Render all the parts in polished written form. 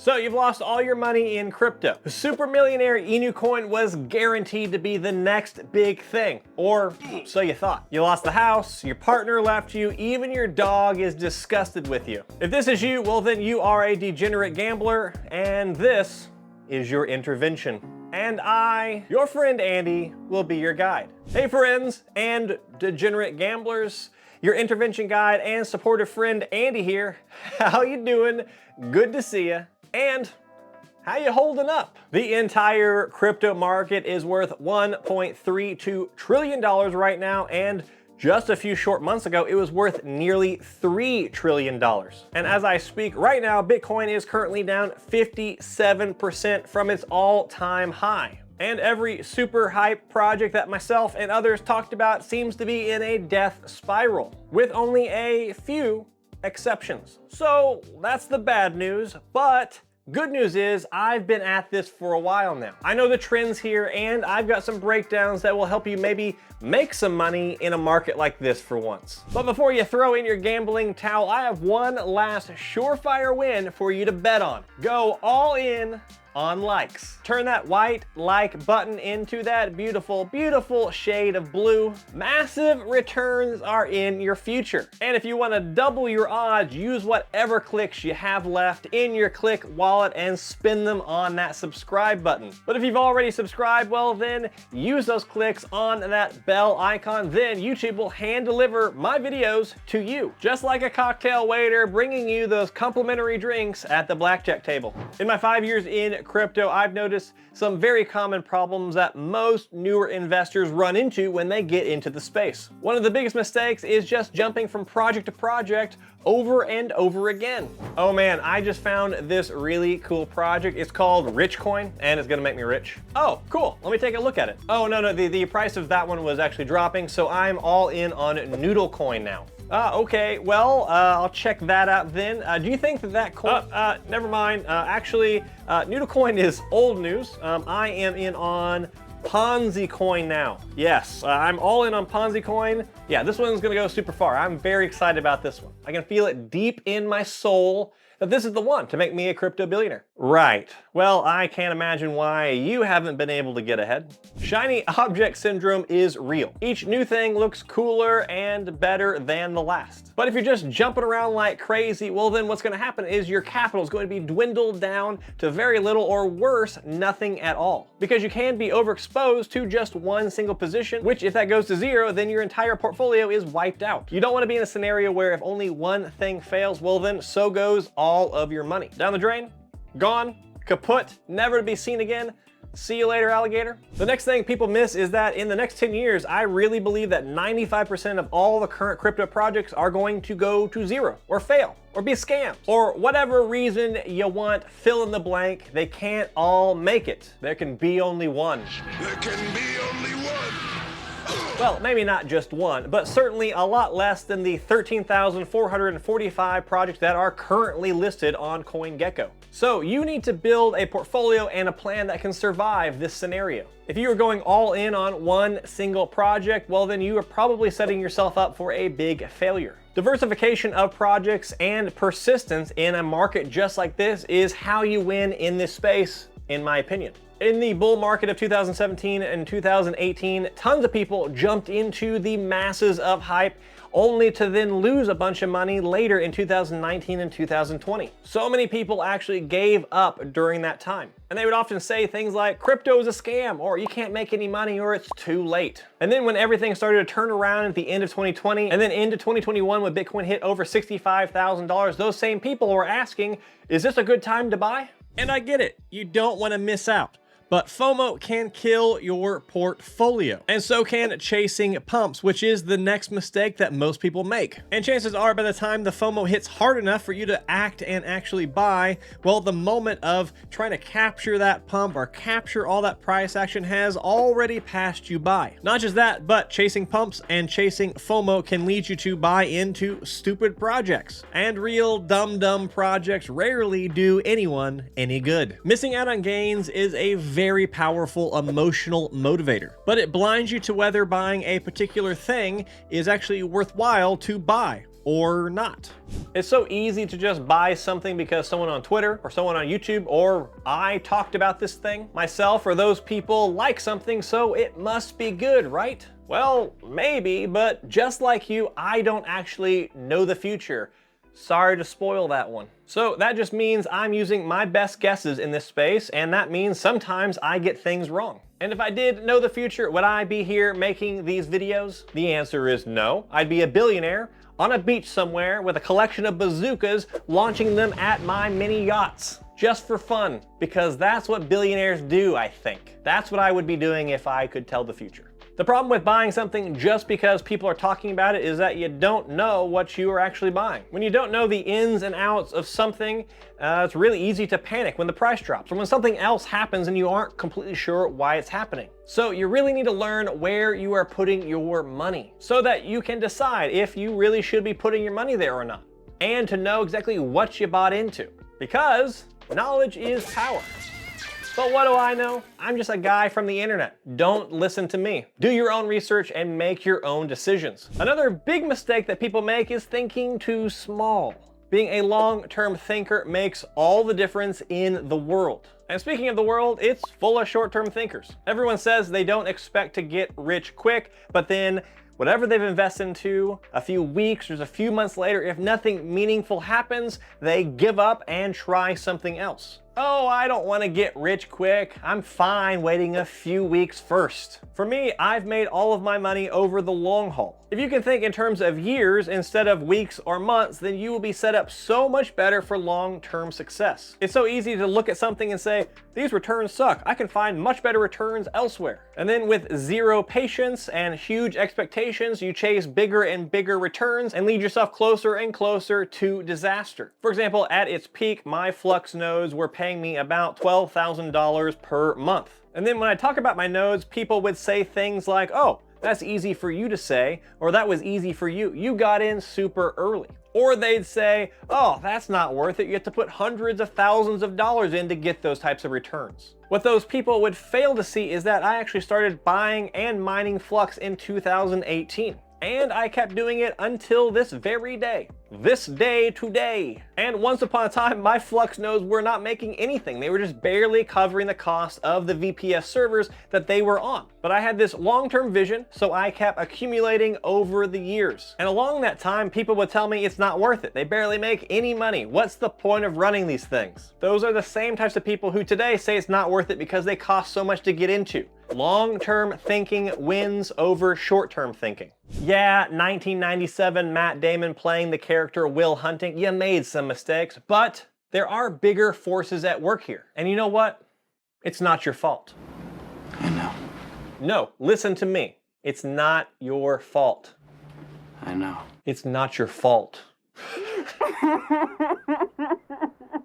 So you've lost all your money in crypto. Super millionaire Inu Coin was guaranteed to be the next big thing, or so you thought. You lost the house, your partner left you, even your dog is disgusted with you. If this is you, well then you are a degenerate gambler, and this is your intervention. And I, your friend Andy, will be your guide. Hey friends and degenerate gamblers, your intervention guide and supportive friend Andy here. How you doing? Good to see you. And how you holding up? The entire crypto market is worth $1.32 trillion right now, and just a few short months ago, it was worth nearly $3 trillion. And as I speak right now, Bitcoin is currently down 57% from its all-time high. And every super hype project that myself and others talked about seems to be in a death spiral, with only a few exceptions. So that's the bad news, but good news is I've been at this for a while now. I know the trends here, and I've got some breakdowns that will help you maybe make some money in a market like this for once. But before you throw in your gambling towel, I have one last surefire win for you to bet on. Go all in on likes. Turn that white like button into that beautiful, beautiful shade of blue. Massive returns are in your future. And if you want to double your odds, use whatever clicks you have left in your Click wallet and spin them on that subscribe button. But if you've already subscribed, well then use those clicks on that bell icon. Then YouTube will hand deliver my videos to you, just like a cocktail waiter bringing you those complimentary drinks at the blackjack table. In my 5 years in crypto, I've noticed some very common problems that most newer investors run into when they get into the space. One of the biggest mistakes is just jumping from project to project over and over again. Oh man, I just found this really cool project. It's called Richcoin, and it's gonna make me rich. Oh, cool, let me take a look at it. Oh no, the price of that one was actually dropping, so I'm all in on Noodlecoin now. Okay, well, I'll check that out then. Do you think that coin, never mind. Actually, Noodlecoin is old news. I am in on Ponzi Coin now. Yes, I'm all in on Ponzi Coin. Yeah, this one's gonna go super far. I'm very excited about this one. I can feel it deep in my soul that this is the one to make me a crypto billionaire. Right. Well, I can't imagine why you haven't been able to get ahead. Shiny object syndrome is real. Each new thing looks cooler and better than the last. But if you're just jumping around like crazy, well then what's gonna happen is your capital is going to be dwindled down to very little, or worse, nothing at all. Because you can be overexposed to just one single position, which if that goes to zero, then your entire portfolio is wiped out. You don't wanna be in a scenario where if only one thing fails, well then so goes all of your money. Down the drain, gone, kaput, never to be seen again. See you later, alligator. The next thing people miss is that in the next 10 years, I really believe that 95% of all the current crypto projects are going to go to zero, or fail, or be scams, or whatever reason you want, fill in the blank. They can't all make it. There can be only one. There can be only one. Well, maybe not just one, but certainly a lot less than the 13,445 projects that are currently listed on CoinGecko. So you need to build a portfolio and a plan that can survive this scenario. If you are going all in on one single project, well then you are probably setting yourself up for a big failure. Diversification of projects and persistence in a market just like this is how you win in this space, in my opinion. In the bull market of 2017 and 2018, tons of people jumped into the masses of hype only to then lose a bunch of money later in 2019 and 2020. So many people actually gave up during that time. And they would often say things like, crypto is a scam, or you can't make any money, or it's too late. And then when everything started to turn around at the end of 2020, and then into 2021 when Bitcoin hit over $65,000, those same people were asking, is this a good time to buy? And I get it, you don't want to miss out. But FOMO can kill your portfolio, and so can chasing pumps, which is the next mistake that most people make. And chances are by the time the FOMO hits hard enough for you to act and actually buy, well, the moment of trying to capture that pump or capture all that price action has already passed you by. Not just that, but chasing pumps and chasing FOMO can lead you to buy into stupid projects. And real dumb projects rarely do anyone any good. Missing out on gains is a very powerful emotional motivator, but it blinds you to whether buying a particular thing is actually worthwhile to buy. or not. It's so easy to just buy something because someone on Twitter or someone on YouTube or I talked about this thing myself, or those people like something, so it must be good, right? Well, maybe, but just like you, I don't actually know the future. Sorry to spoil that one. So that just means I'm using my best guesses in this space, and that means sometimes I get things wrong. And if I did know the future, would I be here making these videos? The answer is no. I'd be a billionaire on a beach somewhere with a collection of bazookas, launching them at my mini yachts. Just for fun, because that's what billionaires do, I think. That's what I would be doing if I could tell the future. The problem with buying something just because people are talking about it is that you don't know what you are actually buying. When you don't know the ins and outs of something, it's really easy to panic when the price drops or when something else happens and you aren't completely sure why it's happening. So you really need to learn where you are putting your money so that you can decide if you really should be putting your money there or not, and to know exactly what you bought into, because knowledge is power. But what do I know? I'm just a guy from the internet. Don't listen to me. Do your own research and make your own decisions. Another big mistake that people make is thinking too small. Being a long-term thinker makes all the difference in the world. And speaking of the world, it's full of short-term thinkers. Everyone says they don't expect to get rich quick, but then whatever they've invested into, a few weeks or a few months later, if nothing meaningful happens, they give up and try something else. Oh, I don't want to get rich quick. I'm fine waiting a few weeks first. For me, I've made all of my money over the long haul. If you can think in terms of years instead of weeks or months, then you will be set up so much better for long-term success. It's so easy to look at something and say, these returns suck. I can find much better returns elsewhere. And then with zero patience and huge expectations, you chase bigger and bigger returns and lead yourself closer and closer to disaster. For example, at its peak, my Flux nodes were paying me about $12,000 per month. And then when I talk about my nodes, people would say things like, oh, that's easy for you to say, or that was easy for you. You got in super early. Or they'd say, oh, that's not worth it. You have to put hundreds of thousands of dollars in to get those types of returns. What those people would fail to see is that I actually started buying and mining Flux in 2018. And I kept doing it until this very day. This day today. And once upon a time, my Flux nodes were not making anything. They were just barely covering the cost of the VPS servers that they were on. But I had this long-term vision, so I kept accumulating over the years. And along that time, people would tell me it's not worth it. They barely make any money. What's the point of running these things? Those are the same types of people who today say it's not worth it because they cost so much to get into. Long-term thinking wins over short-term thinking. Yeah, 1997 Matt Damon playing the character Will Hunting, you made some mistakes, but there are bigger forces at work here. And you know what? It's not your fault. I know. No, listen to me. It's not your fault. I know. It's not your fault.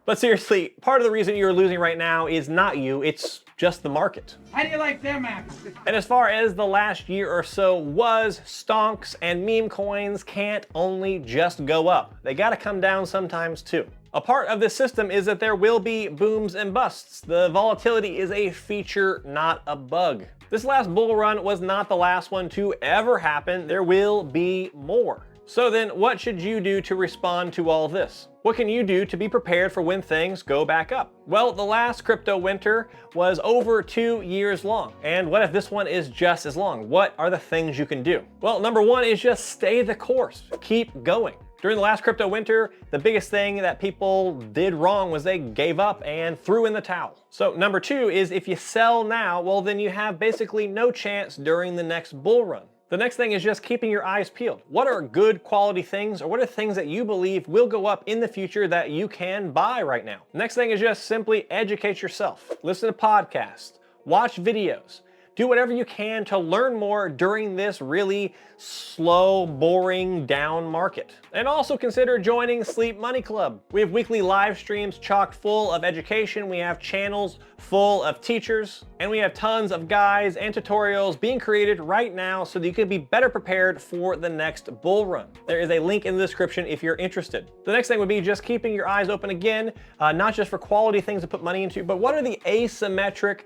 But seriously, part of the reason you're losing right now is not you, it's just the market. How do you like them apples? And as far as the last year or so was, stonks and meme coins can't only just go up. They gotta come down sometimes too. A part of this system is that there will be booms and busts. The volatility is a feature, not a bug. This last bull run was not the last one to ever happen. There will be more. So then what should you do to respond to all this? What can you do to be prepared for when things go back up? Well, the last crypto winter was over 2 years long. And what if this one is just as long? What are the things you can do? Well, number one is just stay the course. Keep going. During the last crypto winter, the biggest thing that people did wrong was they gave up and threw in the towel. So number two is if you sell now, well, then you have basically no chance during the next bull run. The next thing is just keeping your eyes peeled. What are good quality things, or what are things that you believe will go up in the future that you can buy right now? Next thing is just simply educate yourself. Listen to podcasts, watch videos, do whatever you can to learn more during this really slow, boring down market. And also consider joining Sleep Money Club. We have weekly live streams chock full of education. We have channels full of teachers, and we have tons of guides and tutorials being created right now so that you can be better prepared for the next bull run. There is a link in the description if you're interested. The next thing would be just keeping your eyes open again, not just for quality things to put money into, but what are the asymmetric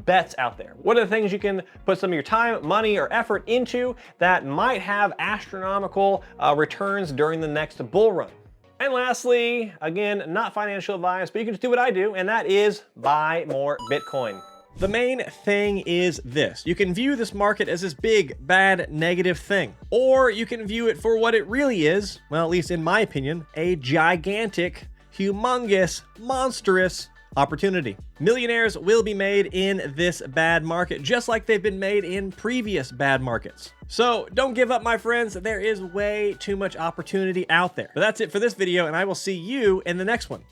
bets out there? What are the things things you can put some of your time, money, or effort into that might have astronomical returns during the next bull run. And lastly, again, not financial advice, but you can just do what I do, and that is buy more Bitcoin. The main thing is this. You can view this market as this big, bad, negative thing. Or you can view it for what it really is, well, at least in my opinion, a gigantic, humongous, monstrous opportunity. Millionaires will be made in this bad market, just like they've been made in previous bad markets. So don't give up, my friends. There is way too much opportunity out there. But that's it for this video, and I will see you in the next one.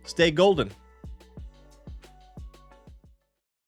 Stay golden.